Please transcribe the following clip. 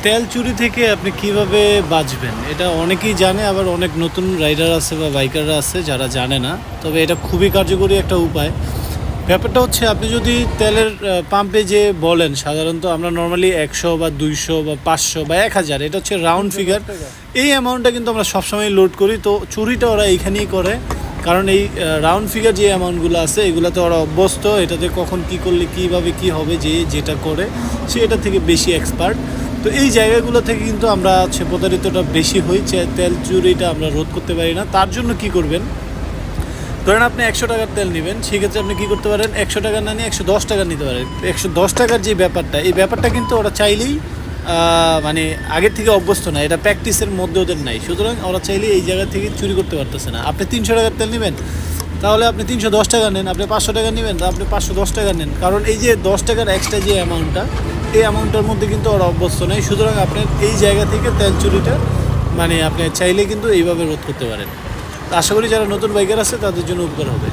তেল চুরি থেকে আপনি কিভাবে বাঁচবেন এটা অনেকেই জানে, আবার অনেক নতুন রাইডার আছে বা বাইকাররা আছে যারা জানে না। তবে এটা খুবই কার্যকরী একটা উপায়। ব্যাপারটা হচ্ছে, আপনি যদি তেলের পাম্পে যে বলেন, সাধারণত আমরা নর্মালি 100 বা 200 বা 500 বা 1000, এটা হচ্ছে রাউন্ড ফিগার। এই অ্যামাউন্টটা কিন্তু আমরা সবসময় লোড করি। তো চুরিটা ওরা এইখানেই করে, কারণ এই রাউন্ড ফিগার যে অ্যামাউন্টগুলো আছে এগুলোতে ওরা অভ্যস্ত। এটাতে কখন কী করলে কীভাবে কী হবে, যেটা করে সে এটা থেকে বেশি এক্সপার্ট। তো এই জায়গাগুলো থেকে কিন্তু আমরা হচ্ছে প্রতারিতটা বেশি হই, তেল চুরিটা আমরা রোধ করতে পারি না। তার জন্য কি করবেন, ধরেন আপনি 100 টাকার তেল নেবেন, সেক্ষেত্রে আপনি কী করতে পারেন, 100 টাকা না নিয়ে 110 টাকা নিতে পারেন। 110 টাকার যে ব্যাপারটা, এই ব্যাপারটা কিন্তু ওরা চাইলেই মানে আগের থেকে অভ্যস্ত না, এটা প্র্যাকটিসের মধ্যে ওদের নাই। সুতরাং ওরা চাইলেই এই জায়গা থেকে চুরি করতে পারতেছে না। আপনি 300 টাকার তেল নেবেন, তাহলে আপনি 310 টাকা নেন। আপনি 500 টাকা নেবেন, আপনি 510 টাকা নেন। কারণ এই যে 10 টাকার এক্সট্রা যে অ্যামাউন্টটা, এই অ্যামাউন্টের মধ্যে কিন্তু ওরা অভ্যস্ত নেই। সুতরাং আপনার এই জায়গা থেকে তেল চুরিটা মানে আপনি চাইলে কিন্তু এইভাবে রোধ করতে পারেন। আশা করি যারা নতুন বাইকার আছে তাদের জন্য উপকার হবে।